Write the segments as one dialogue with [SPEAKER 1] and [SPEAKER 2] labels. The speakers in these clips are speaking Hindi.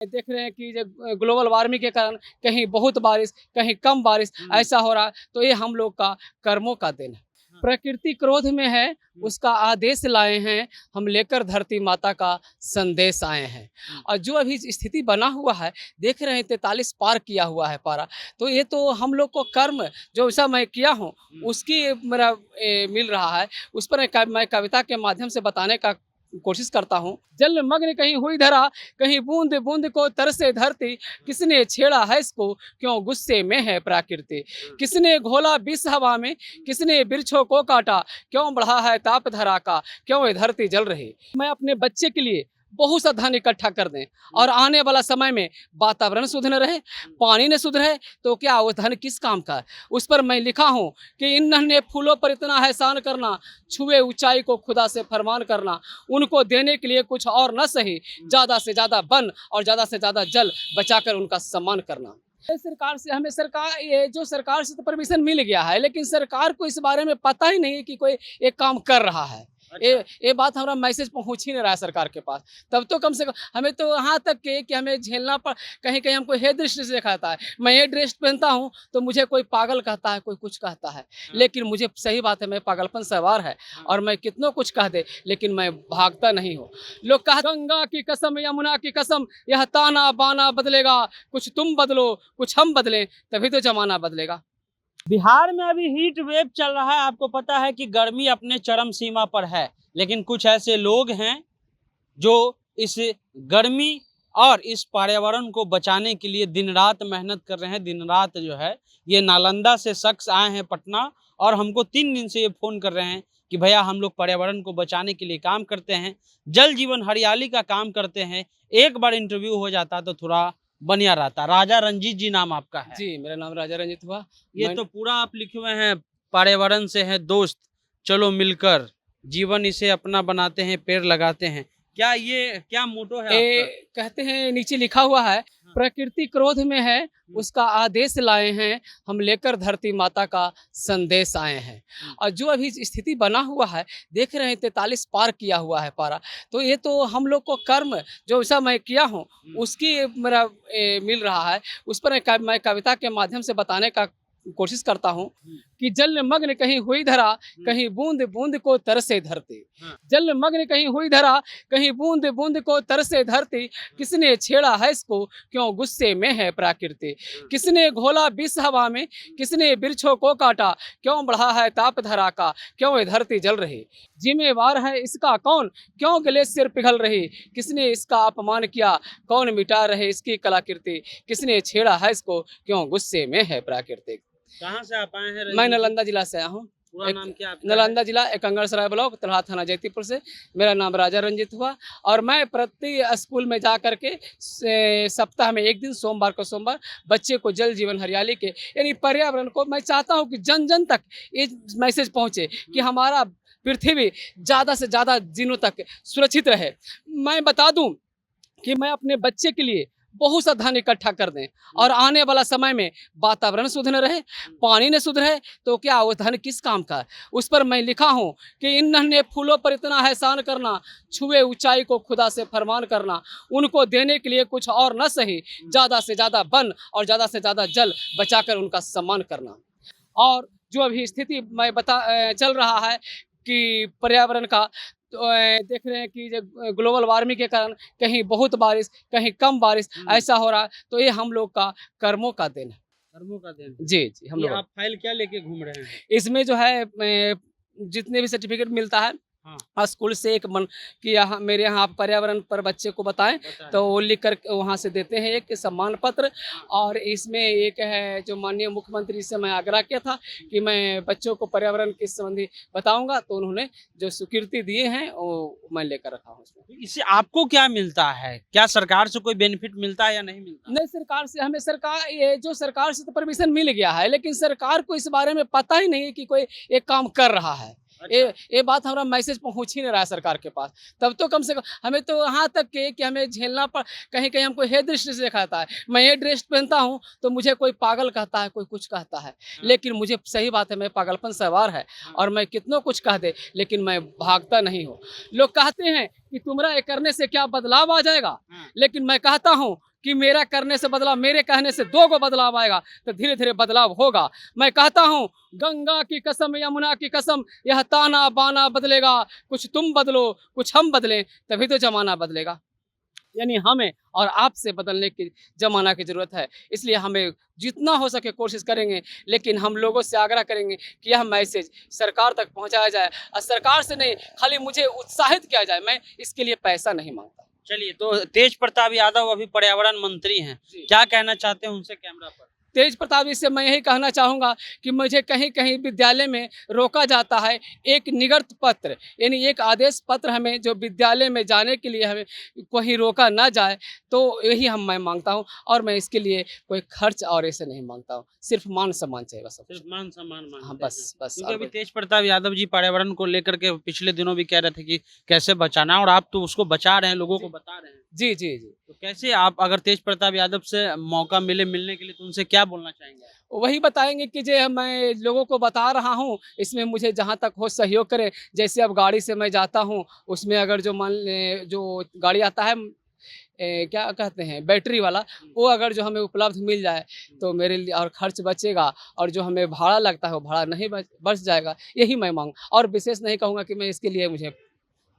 [SPEAKER 1] देख रहे हैं कि जो ग्लोबल वार्मिंग के कारण कहीं बहुत बारिश, कहीं कम बारिश ऐसा हो रहा है, तो ये हम लोग का कर्मों का दिन है। प्रकृति क्रोध में है, उसका आदेश लाए हैं, हम लेकर धरती माता का संदेश आए हैं। और जो अभी स्थिति बना हुआ है, देख रहे हैं 43 पार किया हुआ है पारा, तो ये तो हम लोग को कर्म जो ऐसा मैं किया हूँ, उसकी मेरा मिल रहा है। उस पर मैं कविता के माध्यम से बताने का कोशिश करता हूँ। जल मग्न कहीं हुई धरा, कहीं बूंद बूंद को तरसे धरती, किसने छेड़ा है इसको, क्यों गुस्से में है प्रकृति। किसने घोला विष हवा में, किसने वृक्षों को काटा, क्यों बढ़ा है ताप धरा का, क्यों ये धरती जल रही। मैं अपने बच्चे के लिए बहुत सा धन इकट्ठा कर दें और आने वाला समय में वातावरण शुद्ध न रहे, पानी न शुद्ध रहे, तो क्या वो धन किस काम का है। उस पर मैं लिखा हूँ कि इन नन्हे फूलों पर इतना एहसान करना, छुए ऊंचाई को खुदा से फरमान करना, उनको देने के लिए कुछ और न सही, ज़्यादा से ज़्यादा वन और ज़्यादा से ज़्यादा जल बचाकर उनका सम्मान करना। सरकार से हमें ये जो सरकार से तो परमिशन मिल गया है, लेकिन सरकार को इस बारे में पता ही नहीं है कि कोई एक काम कर रहा है। ये बात हमारा मैसेज पहुंच ही नहीं रहा है सरकार के पास। तब तो कम से कम हमें तो यहाँ तक के कि हमें झेलना पड़, कहीं कहीं हमको हे दृष्टि से देखा जाता है। मैं ये ड्रेस पहनता हूँ तो मुझे कोई पागल कहता है, कोई कुछ कहता है, लेकिन मुझे सही बात है, मैं पागलपन सवार है और मैं कितनों कुछ कह दे, लेकिन मैं भागता नहीं हूँ। लोग कह गंगा की कसम, यमुना की कसम, यह ताना बाना बदलेगा, कुछ तुम बदलो कुछ हम बदलें, तभी तो जमाना बदलेगा।
[SPEAKER 2] बिहार में अभी हीट वेव चल रहा है। आपको पता है कि गर्मी अपने चरम सीमा पर है, लेकिन कुछ ऐसे लोग हैं जो इस गर्मी और इस पर्यावरण को बचाने के लिए दिन रात मेहनत कर रहे हैं। दिन रात जो है, ये नालंदा से शख्स आए हैं पटना और हमको 3 दिन से ये फ़ोन कर रहे हैं कि भैया हम लोग पर्यावरण को बचाने के लिए काम करते हैं, जल जीवन हरियाली का काम करते हैं। एक बार इंटरव्यू हो जाता तो थोड़ा बढ़िया रहता। राजा रंजीत जी नाम आपका है?
[SPEAKER 1] जी, मेरा नाम राजा रंजित हुआ।
[SPEAKER 2] ये तो पूरा आप लिखे हुए हैं, पर्यावरण से है दोस्त, चलो मिलकर जीवन इसे अपना बनाते हैं, पेड़ लगाते हैं। क्या मोटो है आपका?
[SPEAKER 1] कहते हैं नीचे लिखा हुआ है, प्रकृति क्रोध में है, उसका आदेश लाए हैं, हम लेकर धरती माता का संदेश आए हैं। और जो अभी स्थिति बना हुआ है, देख रहे हैं 43 पार किया हुआ है पारा, तो ये तो हम लोग को कर्म जो ऐसा मैं किया हूँ, उसकी मेरा मिल रहा है। उस पर मैं कविता के माध्यम से बताने का कोशिश करता हूँ कि जल मग्न कहीं हुई धरा, कहीं बूंद बूंद को तरसे धरती। जल मग्न कहीं हुई धरा, कहीं बूंद बूंद को तरसे धरती, किसने छेड़ा है इसको, क्यों गुस्से में है प्रकृति। किसने घोला विष हवा में, किसने वृक्षों को काटा, क्यों बढ़ा है ताप धरा का, क्यों ये धरती जल रही। जिम्मेवार है इसका कौन, क्यों ग्लेशियर पिघल रही, किसने इसका अपमान किया, कौन मिटा रहे इसकी कलाकृति। किसने छेड़ा है इसको, क्यों गुस्से में है प्रकृति।
[SPEAKER 2] कहाँ से आप आए हैं?
[SPEAKER 1] मैं नालंदा जिला से आया हूँ।
[SPEAKER 2] पूरा नाम क्या आपका?
[SPEAKER 1] नालंदा जिला एकंगरसराय ब्लॉक, तलहा थाना, जयतीपुर से। मेरा नाम राजा रंजित हुआ और मैं प्रति स्कूल में जा करके सप्ताह में एक दिन, सोमवार को सोमवार, बच्चे को जल जीवन हरियाली के यानी पर्यावरण को मैं चाहता हूँ कि जन जन तक ये मैसेज पहुँचे कि हमारा पृथ्वी ज़्यादा से ज़्यादा दिनों तक सुरक्षित रहे। मैं बता दूँ कि मैं अपने बच्चे के लिए बहुत सा धन इकट्ठा कर दें और आने वाला समय में वातावरण शुद्ध न रहे, पानी न शुद्ध रहे, तो क्या वो धन किस काम का है। उस पर मैं लिखा हूँ कि इन नन्हे फूलों पर इतना एहसान करना, छुए ऊंचाई को खुदा से फरमान करना, उनको देने के लिए कुछ और न सही, ज़्यादा से ज़्यादा वन और ज़्यादा से ज़्यादा जल बचाकर उनका सम्मान करना। और जो अभी स्थिति मैं चल रहा है कि पर्यावरण का, तो देख रहे हैं कि जो ग्लोबल वार्मिंग के कारण कहीं बहुत बारिश, कहीं कम बारिश ऐसा हो रहा है, तो ये हम लोग का कर्मों का दिन है।
[SPEAKER 2] कर्मों का दिन।
[SPEAKER 1] जी, जी, हम लोग।
[SPEAKER 2] आप फाइल क्या लेके घूम रहे हैं?
[SPEAKER 1] इसमें जो है जितने भी सर्टिफिकेट मिलता है स्कूल से, एक मन कि यहाँ मेरे यहाँ आप पर्यावरण पर बच्चे को बताएं, तो वो लिख कर वहाँ से देते हैं एक सम्मान पत्र। और इसमें एक है जो माननीय मुख्यमंत्री से मैं आग्रह किया था कि मैं बच्चों को पर्यावरण के संबंधी बताऊंगा, तो उन्होंने जो स्वीकृति दिए हैं वो मैं लेकर रखा हूँ।
[SPEAKER 2] इससे आपको क्या मिलता है? क्या सरकार से कोई बेनिफिट मिलता है या नहीं मिलता?
[SPEAKER 1] नहीं, सरकार से हमें ये जो सरकार से तो परमिशन मिल गया है, लेकिन सरकार को इस बारे में पता ही नहीं है कि कोई एक काम कर रहा है। ये बात हमारा मैसेज पहुंच ही नहीं रहा है सरकार के पास। तब तो कम से कम हमें तो यहाँ तक के कि हमें झेलना पड़, कहीं कहीं हमको हे दृष्टि से देखा जाता है। मैं ये ड्रेस पहनता हूँ तो मुझे कोई पागल कहता है, कोई कुछ कहता है, लेकिन मुझे सही बात है, मैं पागलपन सवार है और मैं कितनों कुछ कह दे, लेकिन मैं भागता नहीं हूँ। लोग कहते हैं कि तुम्हारा ये करने से क्या बदलाव आ जाएगा, लेकिन मैं कहता हूँ कि मेरा करने से बदलाव, मेरे कहने से दो को बदलाव आएगा, तो धीरे धीरे बदलाव होगा। मैं कहता हूँ गंगा की कसम, यमुना की कसम, यह ताना बाना बदलेगा, कुछ तुम बदलो कुछ हम बदलें, तभी तो जमाना बदलेगा। यानी हमें और आपसे बदलने की जमाना की ज़रूरत है। इसलिए हमें जितना हो सके कोशिश करेंगे, लेकिन हम लोगों से आग्रह करेंगे कि यह मैसेज सरकार तक पहुंचाया जाए, और सरकार से नहीं, खाली मुझे उत्साहित किया जाए। मैं इसके लिए पैसा नहीं मांगता।
[SPEAKER 2] चलिए, तो तेज प्रताप यादव अभी पर्यावरण मंत्री हैं,
[SPEAKER 1] जी।
[SPEAKER 2] क्या कहना चाहते हैं उनसे कैमरा पर?
[SPEAKER 1] तेज प्रताप जी से मैं यही कहना चाहूँगा कि मुझे कहीं कहीं विद्यालय में रोका जाता है। एक निगर्त पत्र, यानी एक आदेश पत्र हमें, जो विद्यालय में जाने के लिए हमें कहीं रोका ना जाए, तो यही मैं मांगता हूँ। और मैं इसके लिए कोई खर्च और ऐसे नहीं मांगता हूँ, सिर्फ मान सम्मान चाहिए बस।
[SPEAKER 2] सिर्फ मान सम्मान मांगते
[SPEAKER 1] हाँ,
[SPEAKER 2] हैं।
[SPEAKER 1] बस बस।
[SPEAKER 2] क्योंकि
[SPEAKER 1] और
[SPEAKER 2] अभी
[SPEAKER 1] कोई-
[SPEAKER 2] तेज प्रताप यादव जी पर्यावरण को लेकर के पिछले दिनों भी कह रहे थे कि कैसे बचाना है, और आप तो उसको बचा रहे हैं, लोगों को बता रहे हैं।
[SPEAKER 1] जी जी जी।
[SPEAKER 2] तो कैसे आप, अगर तेज प्रताप यादव से मौका मिले मिलने के लिए, तो उनसे क्या बोलना चाहेंगे आप?
[SPEAKER 1] वही बताएंगे कि जो मैं लोगों को बता रहा हूँ, इसमें मुझे जहाँ तक हो सहयोग करें। जैसे अब गाड़ी से मैं जाता हूँ, उसमें अगर जो मान लें जो गाड़ी आता है, क्या कहते हैं, बैटरी वाला, वो अगर जो हमें उपलब्ध मिल जाए तो मेरे लिए और खर्च बचेगा, और जो हमें भाड़ा लगता है वो भाड़ा नहीं बच जाएगा। यही मैं मांग, और विशेष नहीं कहूँगा कि मैं इसके लिए मुझे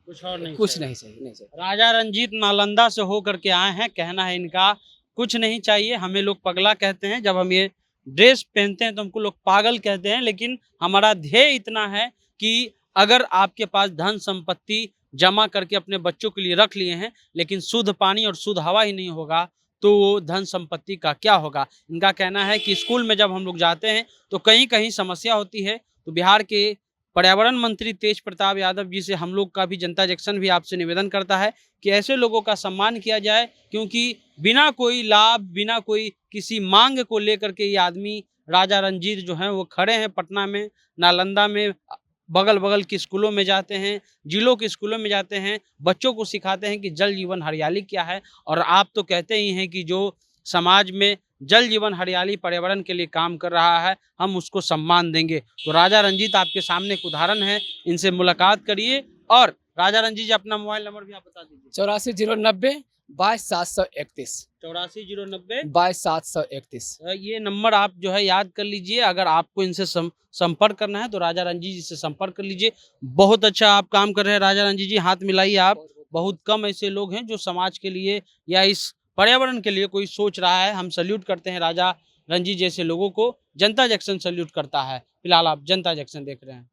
[SPEAKER 2] कुछ और नहीं
[SPEAKER 1] कुछ
[SPEAKER 2] चाहिए।
[SPEAKER 1] नहीं चाहिए, नहीं चाहिए।
[SPEAKER 2] राजा रंजीत नालंदा से होकर के आए हैं, कहना है इनका कुछ नहीं चाहिए, हमें लोग पगला कहते हैं, जब हम ये ड्रेस पहनते हैं तो हमको लोग पागल कहते हैं, लेकिन हमारा ध्येय इतना है कि अगर आपके पास धन संपत्ति जमा करके अपने बच्चों के लिए रख लिए हैं, लेकिन शुद्ध पानी और शुद्ध हवा ही नहीं होगा, तो वो धन संपत्ति का क्या होगा। इनका कहना है कि स्कूल में जब हम लोग जाते हैं तो कहीं कहीं समस्या होती है, तो बिहार के पर्यावरण मंत्री तेज प्रताप यादव जी से हम लोग का भी, जनता जंक्शन भी आपसे निवेदन करता है कि ऐसे लोगों का सम्मान किया जाए, क्योंकि बिना कोई लाभ, बिना कोई किसी मांग को लेकर के ये आदमी राजा रंजीत जो हैं वो खड़े हैं पटना में, नालंदा में, बगल बगल के स्कूलों में जाते हैं, जिलों के स्कूलों में जाते हैं, बच्चों को सिखाते हैं कि जल जीवन हरियाली क्या है। और आप तो कहते ही हैं कि जो समाज में जल जीवन हरियाली पर्यावरण के लिए काम कर रहा है, हम उसको सम्मान देंगे। तो राजा रंजीत आपके सामने एक उदाहरण है, इनसे मुलाकात करिए। और राजा रंजीत जी, अपना मोबाइल नंबर भी आप बता दीजिए।
[SPEAKER 1] 84 090 22 731
[SPEAKER 2] 84 090
[SPEAKER 1] 22 731।
[SPEAKER 2] ये नंबर आप जो है याद कर लीजिए। अगर आपको इनसे संपर्क करना है तो राजा रंजीत जी से संपर्क कर लीजिए। बहुत अच्छा आप काम कर रहे हैं राजा रंजीत जी, हाथ मिलाइए आप। बहुत कम ऐसे लोग हैं जो समाज के लिए या इस पर्यावरण के लिए कोई सोच रहा है। हम सल्यूट करते हैं राजा रंजीत जैसे लोगों को, जनता जंक्शन सल्यूट करता है। फिलहाल आप जनता जंक्शन देख रहे हैं।